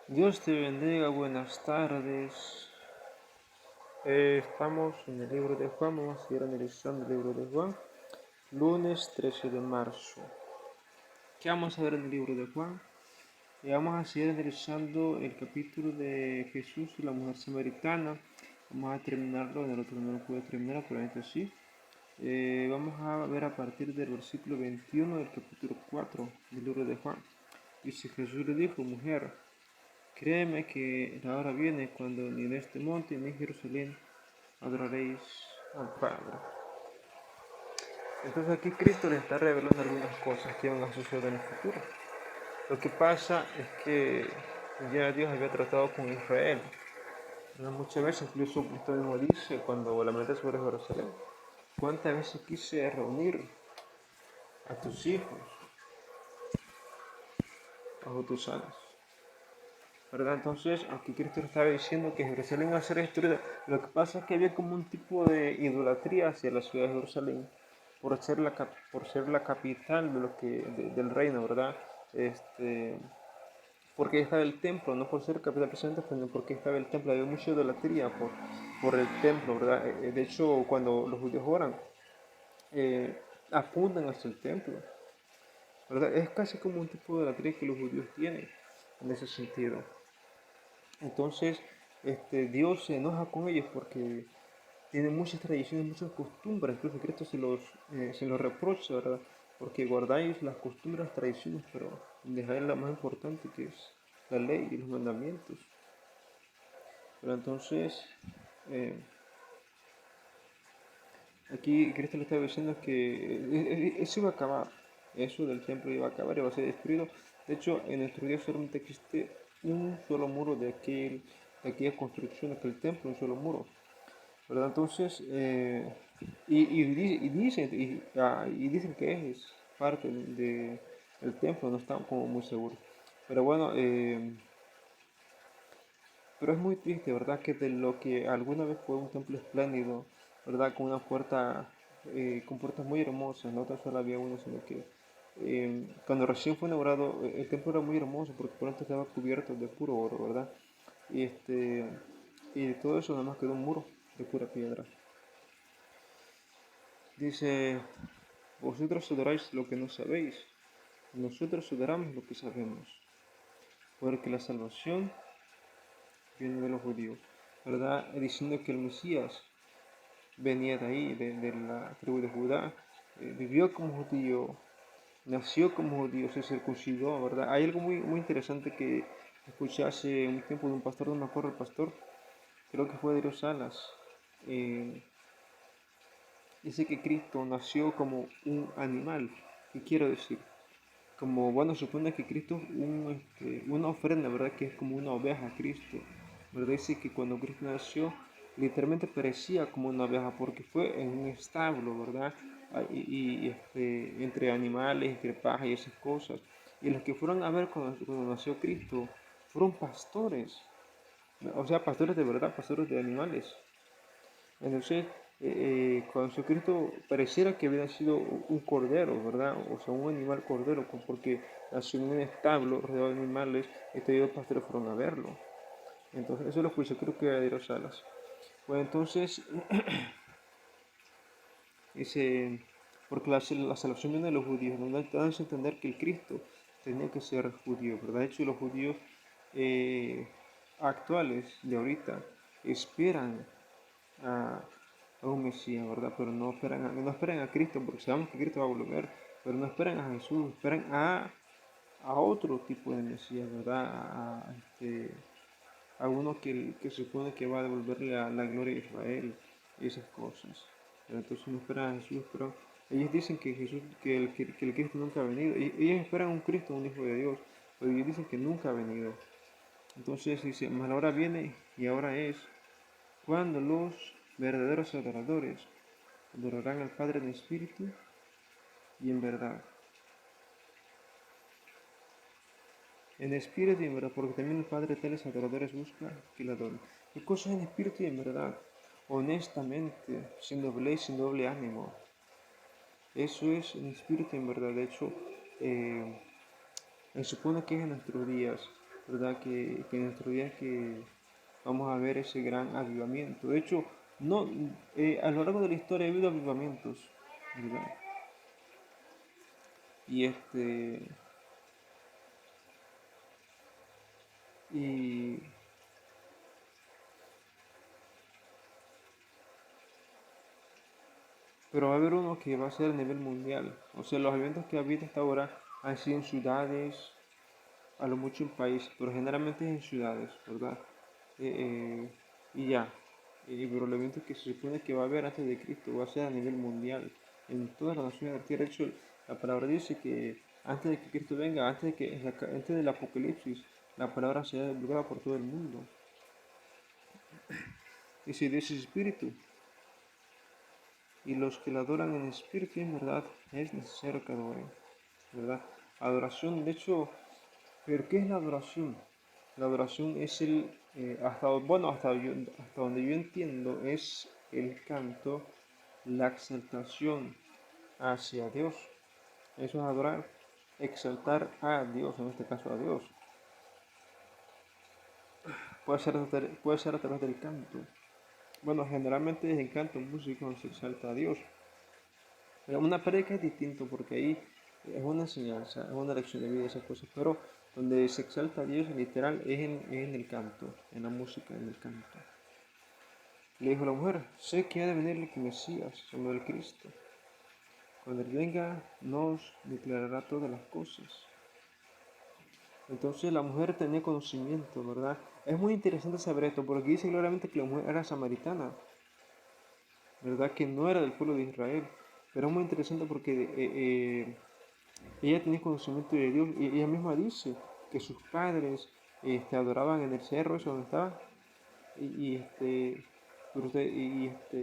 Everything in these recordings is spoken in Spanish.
Dios te bendiga, buenas tardes. Estamos en el libro de Juan, vamos a seguir analizando el libro de Juan, lunes 13 de marzo. ¿Qué vamos a ver en el libro de Juan? Vamos a seguir analizando el capítulo de Jesús y la mujer samaritana. Vamos a terminarlo, en el otro no lo pude terminar, probablemente sí. Vamos a ver a partir del versículo 21 del capítulo 4 del libro de Juan. Dice: Jesús le dijo: mujer, créeme que la hora viene cuando ni en este monte ni en Jerusalén adoraréis al Padre. Entonces aquí Cristo le está revelando algunas cosas que van a suceder en el futuro. Lo que pasa es que ya Dios había tratado con Israel. Muchas veces, incluso Cristo mismo dice cuando lamenta sobre Jerusalén: ¿cuántas veces quise reunir a tus hijos bajo tus alas? ¿Verdad? Entonces, aquí Cristo estaba diciendo que Jerusalén iba a ser destruida. Lo que pasa es que había como un tipo de idolatría hacia la ciudad de Jerusalén por ser la capital del reino, ¿verdad? Porque estaba el templo, no por ser capital presente, sino porque estaba el templo. Había mucha idolatría por el templo, ¿verdad? De hecho, cuando los judíos oran, eh, apuntan hacia el templo, ¿verdad? Es casi como un tipo de idolatría que los judíos tienen en ese sentido. Entonces, Dios se enoja con ellos porque tienen muchas tradiciones, muchas costumbres. Incluso Cristo se los reprocha, ¿verdad? Porque guardáis las costumbres, las tradiciones, pero dejáis la más importante, que es la ley y los mandamientos. Pero entonces, eh, aquí Cristo le está diciendo que eso iba a acabar. Eso del templo iba a acabar, iba a ser destruido. De hecho, en nuestro día solamente existe un solo muro de aquella construcción, de aquel templo, un solo muro, ¿verdad? Entonces, y dicen que es parte del templo, no están como muy seguros. Pero bueno, pero es muy triste, ¿verdad? Que de lo que alguna vez fue un templo espléndido, ¿verdad? Con una puerta, con puertas muy hermosas, no tan solo había una, sino que cuando recién fue inaugurado, el templo era muy hermoso porque por dentro estaba cubierto de puro oro, ¿verdad? Y, y de todo eso nada más quedó un muro de pura piedra. Dice: vosotros adoráis lo que no sabéis, nosotros adoramos lo que sabemos, porque la salvación viene de los judíos, ¿verdad? Diciendo que el Mesías venía de ahí, de la tribu de Judá, vivió como judío, nació como judío, se circuncidó, ¿verdad? Hay algo muy interesante que escuché hace un tiempo de un pastor, no me acuerdo el pastor, creo que fue de Dios Salas. eh, Dice que Cristo nació como un animal. ¿Qué quiero decir? Como, bueno, supone que Cristo es una ofrenda, ¿verdad? Que es como una oveja, Cristo. ¿Verdad? Dice que cuando Cristo nació, literalmente parecía como una oveja, porque fue en un establo, ¿verdad? Entre animales, entre paja y esas cosas. Y los que fueron a ver cuando nació Cristo fueron pastores. O sea, pastores de verdad, pastores de animales. Entonces, cuando Jesucristo pareciera que hubiera sido un cordero, ¿verdad? O sea, un animal cordero, porque nació en un establo rodeado de animales, y estos pastores fueron a verlo. Entonces, eso es lo que yo creo que era de los alas. Pues entonces, dice, porque la salvación viene de los judíos, ¿no? Dan a entender que el Cristo tenía que ser judío, ¿verdad? De hecho, los judíos eh, actuales de ahorita esperan a, a un Mesías, ¿verdad? Pero no esperan a Cristo, porque sabemos que Cristo va a volver, pero no esperan a Jesús, esperan a otro tipo de Mesías, ¿verdad? A uno que supone que va a devolverle la gloria a Israel y esas cosas. Pero entonces no esperan a Jesús, pero ellos dicen que Jesús, que el Cristo nunca ha venido. Y ellos esperan un Cristo, un Hijo de Dios, pero ellos dicen que nunca ha venido. Entonces dice: mas la hora viene y ahora es cuando los verdaderos adoradores adorarán al Padre en espíritu y en verdad. En espíritu y en verdad, porque también el Padre de tales adoradores busca que le adoren. ¿Qué cosa en espíritu y en verdad? Honestamente, sin doblez, sin doble ánimo. Eso es en espíritu y en verdad. De hecho, se supone que es en nuestros días. ¿verdad? Que en nuestros días que vamos a ver ese gran avivamiento. De hecho, no, a lo largo de la historia ha habido avivamientos, ¿verdad? Y y, pero va a haber uno que va a ser a nivel mundial. O sea, los avivamientos que ha habido hasta ahora han sido en ciudades, a lo mucho en países, pero generalmente es en ciudades, ¿verdad? Y ya, pero el evento que se supone que va a haber antes de Cristo va a ser a nivel mundial, en todas las naciones de la tierra. De hecho, la palabra dice que antes de que Cristo venga, antes del Apocalipsis, la palabra será divulgada por todo el mundo. Y si Dios es espíritu, y los que la adoran en espíritu y en verdad, es necesario que adoren, ¿verdad? Adoración, de hecho, ¿pero qué es la adoración? La adoración es bueno, hasta donde yo entiendo, es el canto, la exaltación hacia Dios. Eso es adorar, exaltar a Dios, en este caso a Dios. Puede ser a través del canto. Bueno, generalmente es en canto músico donde se exalta a Dios. Pero una prédica es distinto porque ahí es una enseñanza, es una lección de vida, esas cosas. Pero donde se exalta a Dios literal es en el canto, en la música, en el canto. Le dijo la mujer, sé que ha de venir el Mesías, llamado el Cristo. Cuando Él venga, nos declarará todas las cosas. Entonces la mujer tenía conocimiento, ¿verdad? Es muy interesante saber esto, porque dice claramente que la mujer era samaritana, ¿verdad? Que no era del pueblo de Israel. Pero es muy interesante porque ella tenía conocimiento de Dios y ella misma dice que sus padres adoraban en el cerro, eso donde estaba,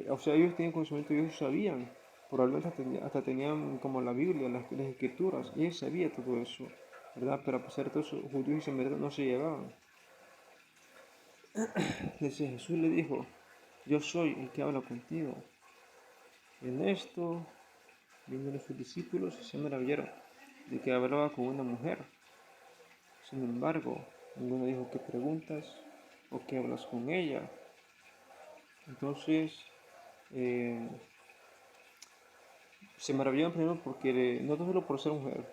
o sea, ellos tenían conocimiento de Dios, sabían, probablemente hasta tenían como la Biblia, las escrituras, y ella sabía todo eso, ¿verdad? Pero a pesar de todo eso, judíos y samaritanos no se llevaban. Entonces Jesús le dijo, yo soy el que habla contigo. En esto vinieron sus discípulos y se maravillaron de que hablaba con una mujer. Sin embargo, ninguno dijo qué preguntas o qué hablas con ella. Entonces, eh, se maravillaron primero porque, no solo por ser mujer,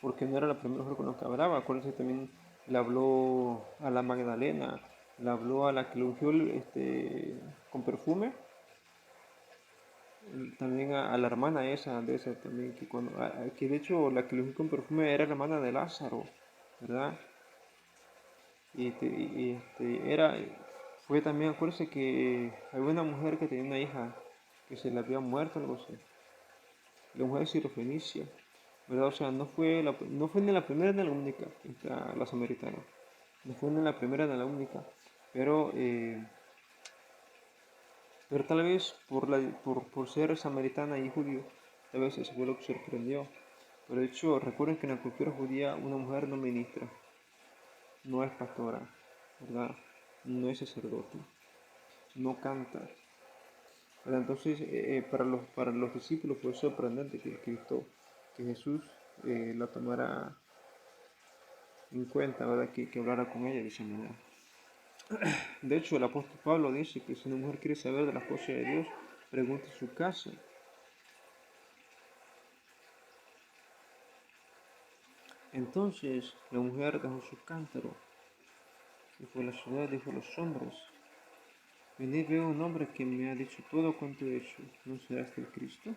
porque no era la primera mujer con la que hablaba. Acuérdense, también le habló a la Magdalena, le habló a la que lo ungió con perfume, también a la hermana de esa también, que de hecho la que lo ungió con perfume era la hermana de Lázaro, ¿verdad? Fue también, acuérdense que había una mujer que tenía una hija que se le había muerto, algo así. La mujer de Sirofenicia, ¿verdad? O sea, no fue ni la primera ni la única, la samaritana. No fue ni la primera ni la única. Pero, eh, pero tal vez por ser samaritana y judío, tal vez eso fue lo que sorprendió. Pero de hecho, recuerden que en la cultura judía una mujer no ministra, no es pastora, ¿verdad? No es sacerdote, no canta. ¿Verdad? Entonces, para los discípulos fue sorprendente que Jesús la tomara en cuenta, ¿verdad? Que hablara con ella de esa manera. De hecho, el apóstol Pablo dice que si una mujer quiere saber de las cosas de Dios, pregunte en su casa. Entonces la mujer dejó su cántaro y fue a la ciudad y dijo a los hombres, venid, veo un hombre que me ha dicho todo cuanto he hecho, ¿no será este el Cristo?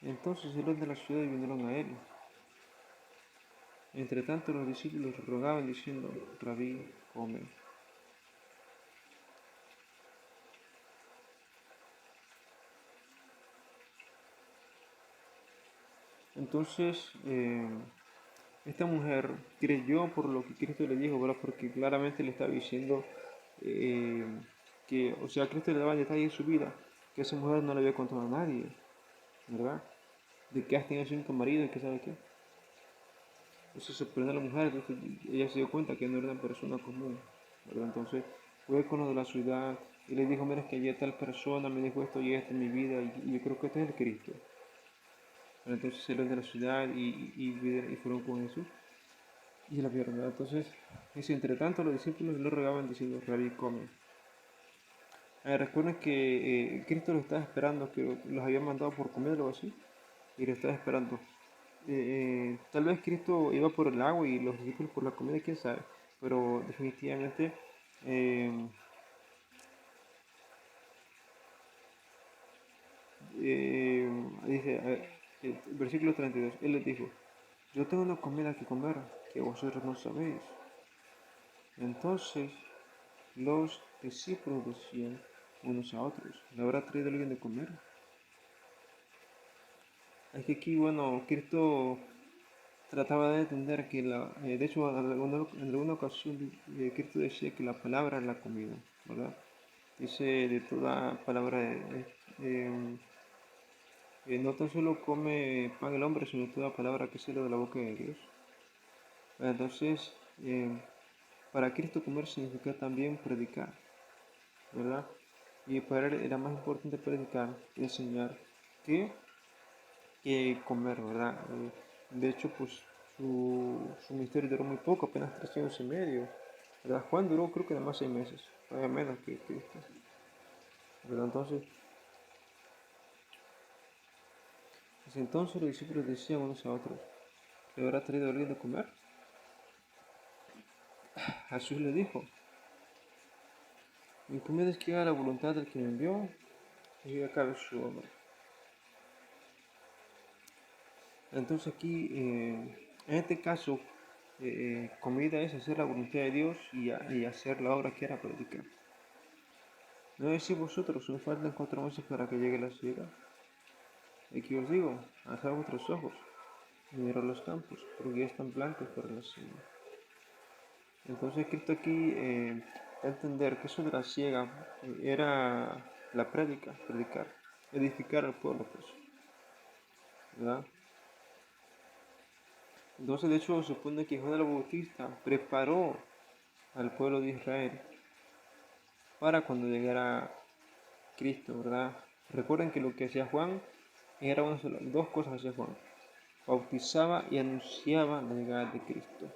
Entonces los de la ciudad vinieron a él. Entre tanto los discípulos rogaban diciendo, Rabí, come. Entonces, esta mujer creyó por lo que Cristo le dijo, ¿verdad? Porque claramente le estaba diciendo eh, o sea, Cristo le daba detalles de su vida, que esa mujer no le había contado a nadie, ¿verdad? De que has tenido 5 maridos y que sabe qué. Eso sorprendió a la mujer, entonces ella se dio cuenta que no era una persona común, ¿verdad? Entonces fue con lo de la ciudad y le dijo, mira, es que ayer tal persona me dijo esto y esto en mi vida y yo creo que este es el Cristo. Pero entonces salieron de la ciudad y fueron con Jesús. y la vieron, ¿verdad? Entonces, dice, entre tanto los discípulos lo rogaban diciendo, Rabí, come. Recuerden que Cristo los estaba esperando, que los había mandado por comer o algo así, y los estaba esperando. Tal vez Cristo iba por el agua y los discípulos por la comida, quién sabe, pero definitivamente eh, dice, el versículo 32, Él les dijo, yo tengo una comida que comer que vosotros no sabéis. Entonces los discípulos decían unos a otros, ¿le habrá traído alguien de comer? Es que aquí, bueno, Cristo trataba de entender que de hecho, en alguna ocasión Cristo decía que la palabra es la comida, ¿verdad? Dice de toda palabra, no tan solo come pan el hombre, sino toda palabra que sale de la boca de Dios. Entonces, para Cristo comer significa también predicar, ¿verdad? Y para él era más importante predicar, enseñar, que comer, ¿verdad? De hecho, pues su ministerio duró muy poco, apenas 3 años y medio, ¿verdad? Juan duró creo que nada más 6 meses, todavía menos que Cristo, ¿verdad? Entonces los discípulos decían unos a otros, ¿le habrá traído alguien de comer? Jesús le dijo, mi comida es que haga la voluntad del que me envió y acabe su obra. Entonces aquí, en este caso, comida es hacer la voluntad de Dios y hacer la obra que era predicar. No decís vosotros, nos faltan 4 meses para que llegue la siega. Aquí os digo, alzad vuestros ojos y mirad los campos, porque ya están blancos para la siega. Entonces Cristo aquí da a entender que eso de la siega era la predicar, edificar al pueblo, pues, ¿verdad? Entonces de hecho se supone que Juan el Bautista preparó al pueblo de Israel para cuando llegara Cristo, ¿verdad? Recuerden que lo que hacía Juan era dos cosas hacía Juan. Bautizaba y anunciaba la llegada de Cristo.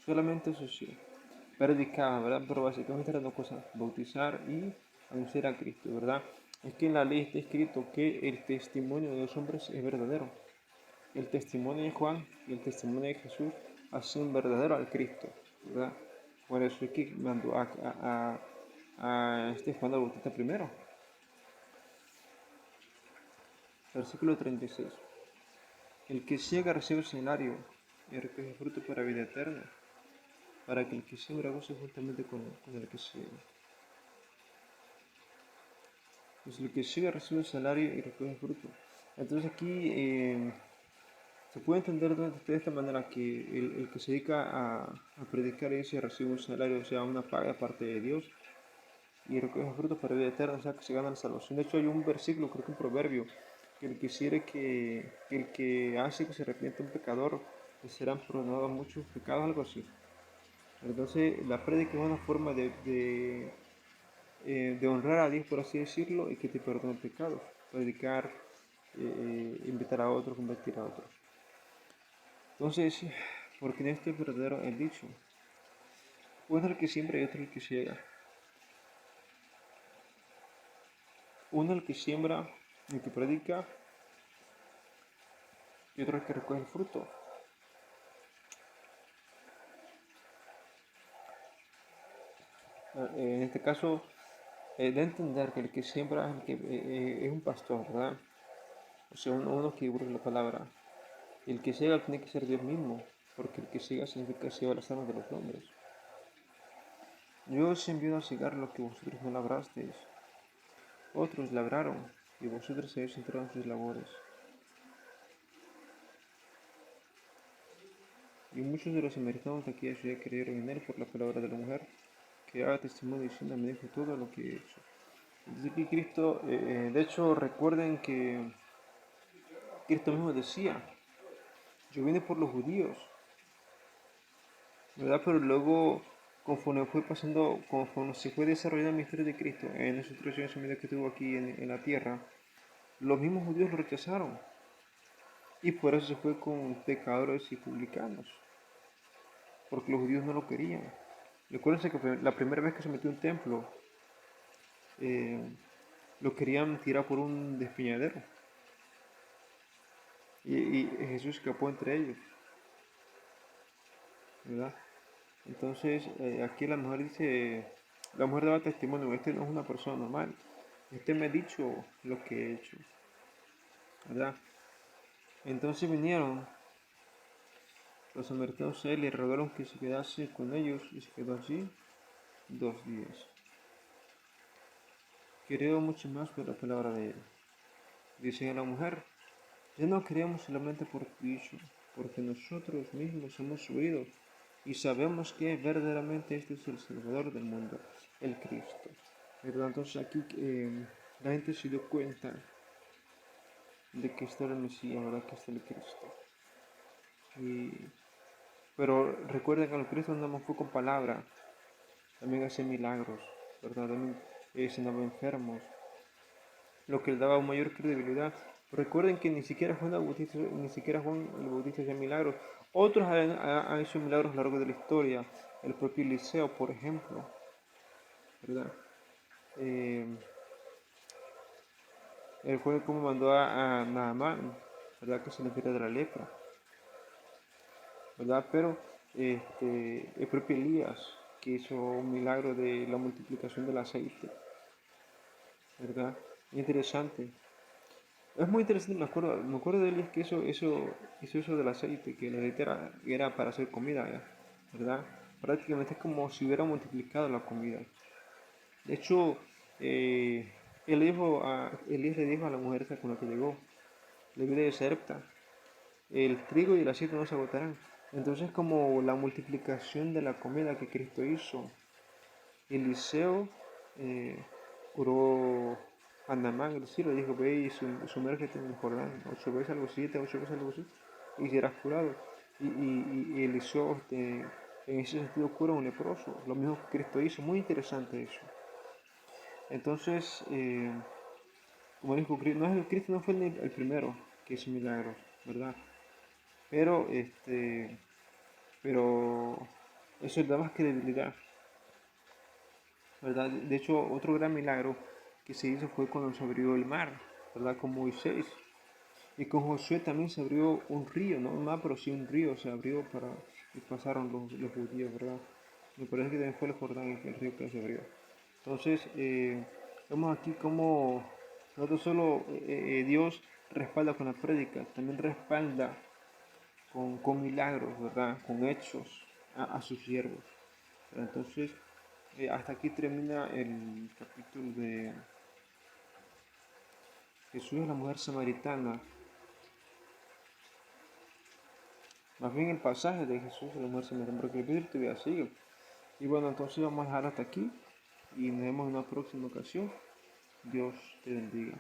Solamente eso sí. Predicaba, ¿verdad? Pero básicamente eran dos cosas. Bautizar y anunciar a Cristo, ¿verdad? Es que en la ley está escrito que el testimonio de los hombres es verdadero. El testimonio de Juan y el testimonio de Jesús hacen verdadero al Cristo, ¿verdad? Por eso es que mandó a este Juan el Bautista primero. Versículo 36. El que ciega recibe salario y recoge fruto para vida eterna, para que el que siembra goce juntamente con el que ciega. Pues el que ciega recibe salario y recoge fruto. Entonces aquí se puede entender de esta manera que el que se dedica a predicar y recibe un salario, o sea, una paga aparte de Dios, y recoge fruto para vida eterna, o sea, que se gana la salvación. De hecho, hay un versículo, creo que un proverbio, que el que quiere que el que hace que se arrepienta un pecador, le serán perdonados muchos pecados, algo así. Entonces, la prédica es una forma de honrar a Dios, por así decirlo, y que te perdone pecados. Predicar, invitar a otros, convertir a otros. Entonces, porque en esto es verdadero el dicho. Uno es el que siembra y otro el que ciega. Uno el que siembra, el que predica, y otro el que recoge el fruto. En este caso, de entender que el que siembra es, es un pastor, ¿verdad? O sea, uno que divulga la palabra. Y el que ciega tiene que ser Dios mismo, porque el que ciega significa que ciega las almas de los hombres. Yo os envío a cegar lo que vosotros no labrasteis. Otros labraron, y vosotros habéis entrado en sus labores. Y muchos de los samaritanos de aquella ciudad creyeron en él por la palabra de la mujer, que daba testimonio diciendo, me dijo todo lo que he hecho. Entonces aquí Cristo, de hecho recuerden que Cristo mismo decía, yo vine por los judíos, ¿verdad? Pero luego, conforme se fue desarrollando el misterio de Cristo en esos 3 años y medio que tuvo aquí en la tierra, los mismos judíos lo rechazaron. Y por eso se fue con pecadores y publicanos. porque los judíos no lo querían. Recuérdense que la primera vez que se metió un templo, eh, lo querían tirar por un despeñadero. Y Jesús escapó entre ellos, ¿verdad? Entonces, aquí la mujer dice, la mujer daba testimonio, este no es una persona normal, este me ha dicho lo que he hecho, ¿verdad? Entonces vinieron los samaritanos a él y le rogaron que se quedase con ellos y se quedó allí 2 días. Creo mucho más por la palabra de él. Dice a la mujer, ya no creemos solamente por tu dicho, porque nosotros mismos hemos oído y sabemos que verdaderamente este es el Salvador del mundo, el Cristo. ¿Verdad? Entonces aquí la gente se dio cuenta de que este era el Mesías, ¿verdad? Que este era el Cristo. Pero recuerden que el Cristo no fue con palabras, también hacía milagros, ¿verdad? También sanaba enfermos, lo que le daba mayor credibilidad. Recuerden que ni siquiera Juan el Bautista hacía milagros. Otros han hecho milagros a lo largo de la historia. El propio Eliseo, por ejemplo, ¿verdad? Él fue como mandó a Naamán, ¿verdad? Que se le de la lepra, ¿verdad? Pero el propio Elías, que hizo un milagro de la multiplicación del aceite, ¿verdad? Interesante. Es muy interesante, me acuerdo de Elías que hizo eso del aceite, que el aceite era para hacer comida, ¿verdad? Prácticamente es como si hubiera multiplicado la comida. De hecho, Elías le dijo a la mujer esa con la que llegó, le dijo de Sarepta, el trigo y el aceite no se agotarán. Entonces, como la multiplicación de la comida que Cristo hizo, Eliseo eh, curó a Naamán, el cielo, dijo, ve y sumérgete en el Jordán, 8 veces algo 7, 8 veces algo así, y serás curado. Y Eliseo, en ese sentido, cura a un leproso, lo mismo que Cristo hizo, muy interesante eso. Entonces, como dijo Cristo, no fue el primero que hizo milagros, ¿verdad? Pero, pero eso le da más credibilidad, ¿verdad? De hecho, otro gran milagro que se hizo fue cuando se abrió el mar, ¿verdad? Con Moisés. Y con Josué también se abrió un río, no un mar, pero sí un río se abrió y pasaron los judíos, ¿verdad? Me parece que también fue el Jordán el río que se abrió. Entonces, vemos aquí cómo no solo Dios respalda con la prédica, también respalda con milagros, ¿verdad? Con hechos a sus siervos. Entonces, hasta aquí termina el capítulo de Jesús y la mujer samaritana. Más bien el pasaje de Jesús y la mujer samaritana, porque el capítulo todavía sigue. Y bueno, entonces vamos a dejar hasta aquí y nos vemos en una próxima ocasión. Dios te bendiga.